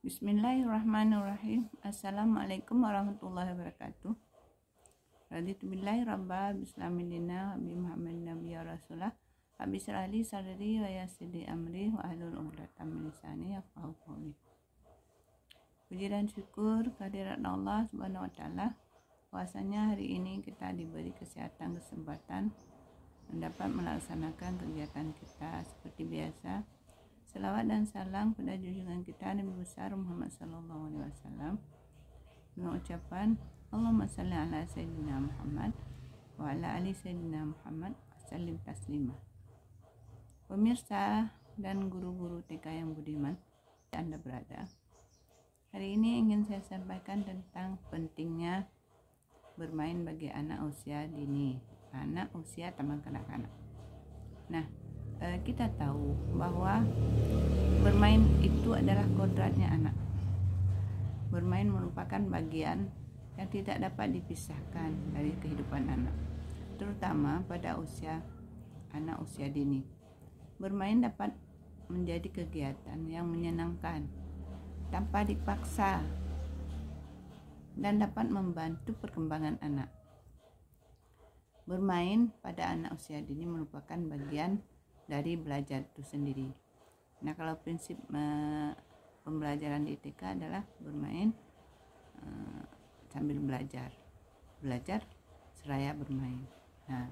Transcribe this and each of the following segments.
Bismillahirrahmanirrahim. Assalamualaikum warahmatullahi wabarakatuh. Raditu billahi rabba bismillahirrahmanirrahim Nabi Muhammad Nabi ya Rasulullah. Rabbi shrah li sadri wa yassir li amri wa ahlul 'uqdatam min lisani yafqahu qawli. Puji dan syukur kehadirat Allah Subhanahu wa taala. Bahwasanya hari ini kita diberi kesehatan, kesempatan dapat melaksanakan kegiatan kita seperti biasa. Selawat dan salam pada junjungan kita Nabi besar Muhammad sallallahu alaihi wasallam. Dengan ucapan Allahumma shalli ala sayyidina Muhammad wa ala ali sayyidina Muhammad sallim taslima. Pemirsa dan guru-guru TK yang budiman, Anda berada. Hari ini ingin saya sampaikan tentang pentingnya bermain bagi anak usia dini, anak usia taman kanak-kanak. Nah, kita tahu bahwa bermain itu adalah kodratnya anak. Bermain merupakan bagian yang tidak dapat dipisahkan dari kehidupan anak, terutama pada anak usia dini. Bermain dapat menjadi kegiatan yang menyenangkan tanpa dipaksa dan dapat membantu perkembangan anak. Bermain pada anak usia dini merupakan bagian dari belajar itu sendiri. Nah, kalau prinsip pembelajaran di TK adalah bermain sambil belajar seraya bermain. Nah,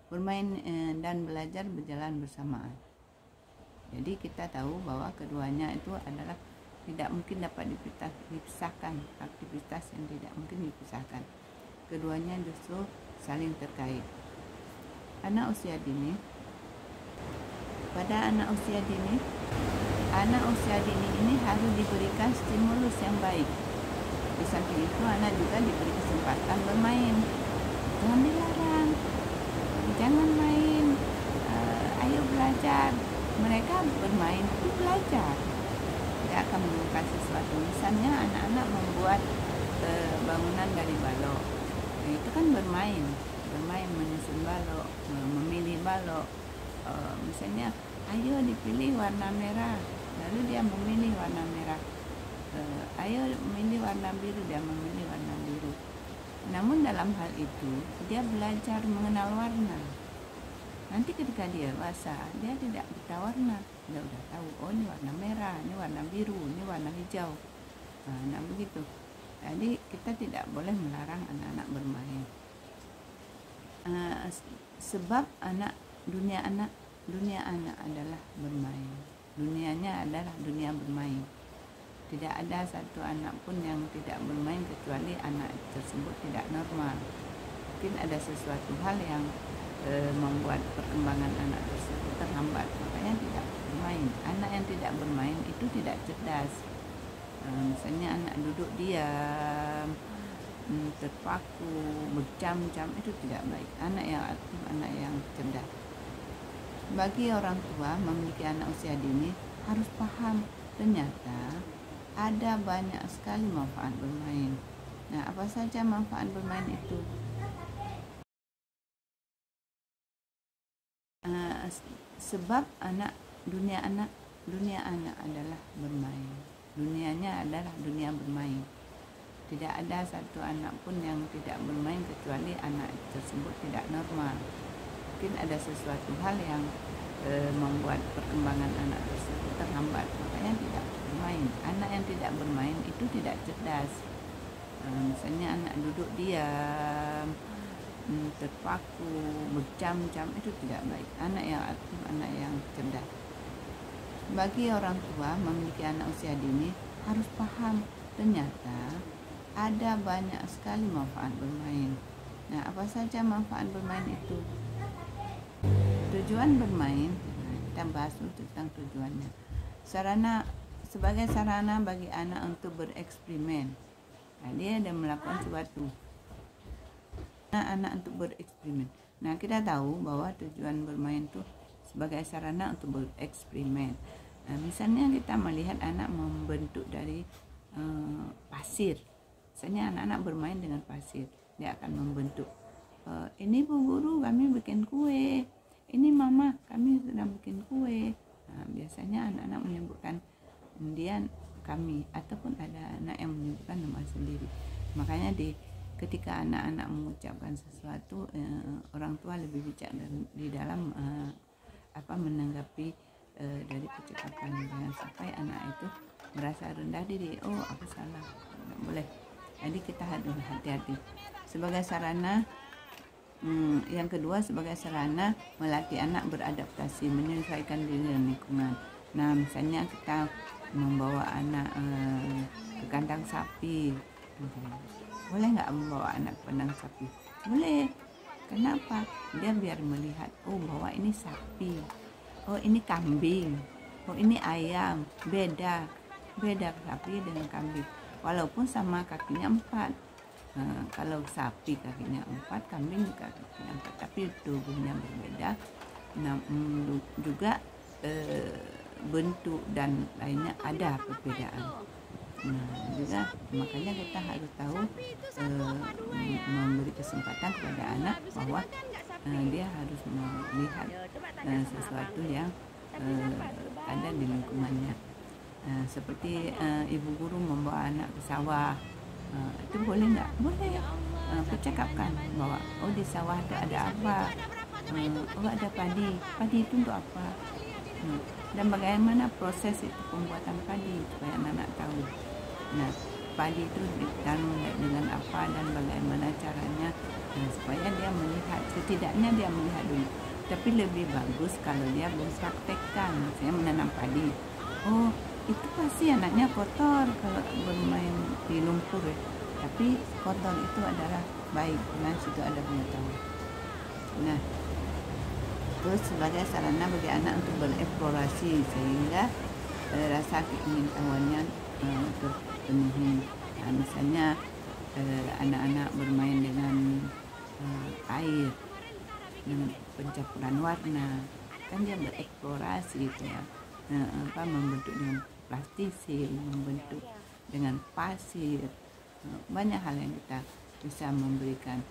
bermain dan belajar berjalan bersamaan. Jadi kita tahu bahwa keduanya itu adalah tidak mungkin dapat dipisahkan, aktivitas yang tidak mungkin dipisahkan. Keduanya justru saling terkait. Pada anak usia dini ini harus diberikan stimulus yang baik. Di samping itu anak juga diberi kesempatan bermain. Jangan dilarang, jangan main, ayo belajar. Mereka bermain itu belajar, tidak akan menemukan sesuatu. Misalnya anak-anak membuat bangunan dari balok, itu kan bermain menyusun balok, memilih balok. Misalnya ayo dipilih warna merah, lalu dia memilih warna merah. Ayo memilih warna biru, dia memilih warna biru. Namun dalam hal itu dia belajar mengenal warna. Nanti ketika dia dewasa, dia tidak buta warna, dia udah tahu, oh ini warna merah, ini warna biru, ini warna hijau. Nah begitu. Jadi kita tidak boleh melarang anak-anak bermain. Sebab dunia anak adalah bermain. Dunianya adalah dunia bermain. Tidak ada satu anak pun yang tidak bermain kecuali anak tersebut tidak normal. Mungkin ada sesuatu hal yang membuat perkembangan anak tersebut terhambat, makanya tidak bermain. Anak yang tidak bermain itu tidak cerdas. Misalnya anak duduk diam, terpaku, berjam-jam, itu tidak baik. Anak yang aktif, anak yang cerdas. Bagi orang tua memiliki anak usia dini harus paham ternyata ada banyak sekali manfaat bermain. Nah, apa saja manfaat bermain itu? Sebab dunia anak adalah bermain. Dunianya adalah dunia bermain. Tidak ada satu anak pun yang tidak bermain kecuali anak tersebut tidak normal. Mungkin ada sesuatu hal yang membuat perkembangan anak tersebut terhambat, makanya tidak bermain. Anak yang tidak bermain itu tidak cerdas. Misalnya anak duduk diam, terpaku, berjam-jam, itu tidak baik. Anak yang aktif, anak yang cerdas. Bagi orang tua memiliki anak usia dini harus paham ternyata ada banyak sekali manfaat bermain. Nah, apa saja manfaat bermain itu? Tujuan bermain, kita bahas tentang tujuannya. Sebagai sarana bagi anak untuk bereksperimen. Nah, dia ada melakukan sesuatu. Anak untuk bereksperimen. Nah, kita tahu bahwa tujuan bermain itu sebagai sarana untuk bereksperimen. Nah, misalnya kita melihat anak membentuk dari pasir. Misalnya anak-anak bermain dengan pasir, dia akan membentuk. Ini Bu Guru, kami bikin kue. Ini Mama, kami sedang bikin kue. Nah, biasanya anak-anak menyebutkan, kemudian kami, ataupun ada anak yang menyebutkan nama sendiri. Makanya ketika anak-anak mengucapkan sesuatu, orang tua lebih bijak di dalam menanggapi dari ucapan, jangan sampai anak itu merasa rendah diri, oh aku salah, nggak boleh. Jadi kita harus hati-hati. Sebagai sarana yang kedua, sebagai sarana melatih anak beradaptasi, menyesuaikan diri dengan lingkungan. Nah, misalnya kita membawa anak ke kandang sapi, boleh nggak membawa anak ke kandang sapi? Boleh. Kenapa? Dia biar melihat, oh bahwa ini sapi, oh ini kambing, oh ini ayam, beda sapi dengan kambing, walaupun sama kakinya 4. Kalau sapi kakinya 4, kambing juga kakinya 4, tapi tubuhnya berbeda. Nah, juga bentuk dan lainnya ada perbedaan. Nah, juga makanya kita harus tahu memberi kesempatan kepada anak bahwa dia harus melihat sesuatu yang ada di lingkungannya. Seperti ibu guru membawa anak ke sawah, itu boleh nggak? Boleh. Percakapkan bahwa oh di sawah itu ada apa, oh ada padi itu untuk apa, dan bagaimana proses itu pembuatan padi supaya anak-anak tahu. Nah, padi itu ditanam dengan apa dan bagaimana caranya, supaya dia melihat, setidaknya dia melihat dulu. Tapi lebih bagus kalau dia mempraktekkan, misalnya menanam padi. Oh, itu pasti anaknya kotor kalau bermain di lumpur ya. Tapi kotor itu adalah baik, karena situ ada pengetahuan. Nah, terus sebagai sarana bagi anak untuk bereksplorasi sehingga rasa keingintahuannya terpenuhi. Nah, misalnya anak-anak bermain dengan air, dengan pencampuran warna, kan dia bereksplorasi itu ya. Membentuk dengan plastisin, membentuk dengan pasir, banyak hal yang kita bisa memberikan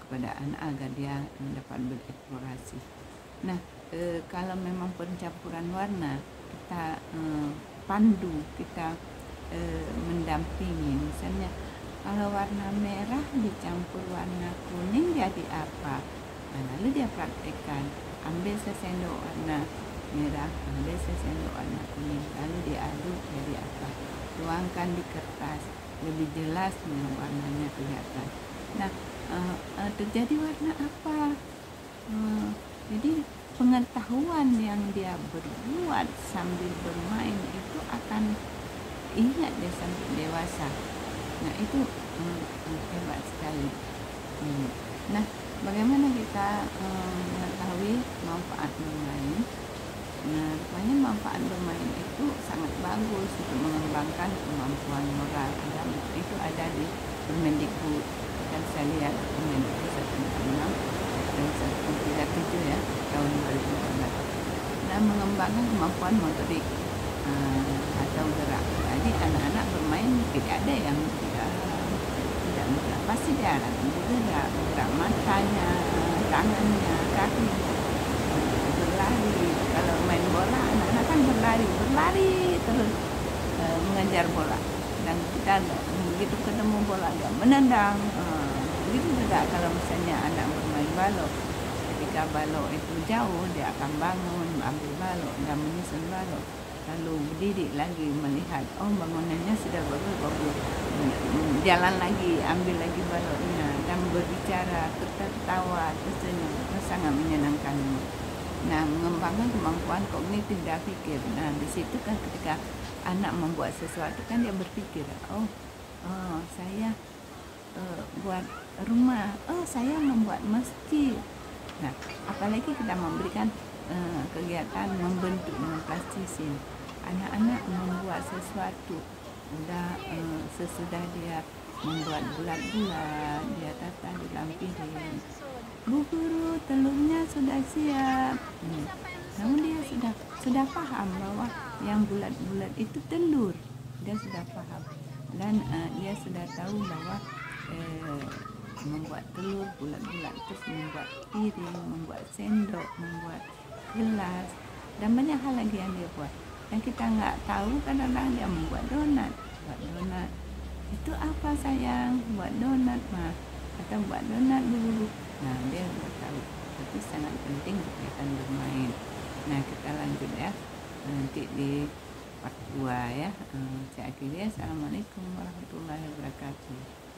kepada anak agar dia dapat bereksplorasi. Nah, kalau memang pencampuran warna, kita pandu, kita mendampingi. Misalnya kalau warna merah dicampur warna kuning jadi apa? Nah, lalu dia praktekkan, ambil sesendok warna merah, ambil sesendok warna kuning, lalu diaduk jadi apa? Tuangkan di kertas, lebih jelas warnanya kelihatan. Nah, terjadi warna apa? Jadi pengetahuan yang dia berbuat sambil bermain itu akan ingat dia sampai dewasa. Nah, itu hebat sekali. Nah, bagaimana kita mengetahui manfaat bermain? Nah, rupanya manfaat bermain itu sangat bagus untuk mengembangkan kemampuan moral. Itu ada di Permendikbud, kan saya lihat Permendikbud 146 dan 137 ya, tahun 2014. Nah, mengembangkan kemampuan motorik atau gerak. Jadi anak-anak bermain tidak ada yang tidak bergerak, pasti dia akan bergerak, gerak matanya, tangannya, kakinya, berlari. Kalau main bola, anak-anak kan berlari terus mengejar bola, dan kita begitu ketemu bola dia menendang. Begitu juga kalau misalnya anak bermain balok, ketika balok itu jauh dia akan bangun, ambil balok dan menyusun balok, lalu berdiri lagi melihat, oh bangunannya sudah bagus, jalan lagi, ambil lagi baloknya dan berbicara, tertawa, tersenyum, sangat menyenangkan. Nah, mengembangkan kemampuan kognitif dan pikir. Nah, di situ kan ketika anak membuat sesuatu kan dia berpikir, oh saya buat rumah, oh saya membuat masjid. Nah, apalagi kita memberikan kegiatan membentuk dengan plastisin, anak-anak membuat sesuatu, udah sesudah dia membuat bulat-bulat, dia tata di dalam piring. Bu guru, telurnya sudah siap. Namun dia sudah paham bahwa yang bulat-bulat itu telur. Dia sudah paham, dan dia sudah tahu bahwa membuat telur bulat-bulat, terus membuat piring, membuat sendok, membuat gelas, dan banyak hal lagi yang dia buat. yang kita nggak tahu kadang-kadang dia membuat donat. Itu apa sayang? Buat donat mah, kata buat donat dulu. Nah dia udah tahu, tapi sangat penting kegiatan bermain. Nah kita lanjut ya, nanti di part 2 ya. Saya akhiri. Assalamualaikum warahmatullahi wabarakatuh.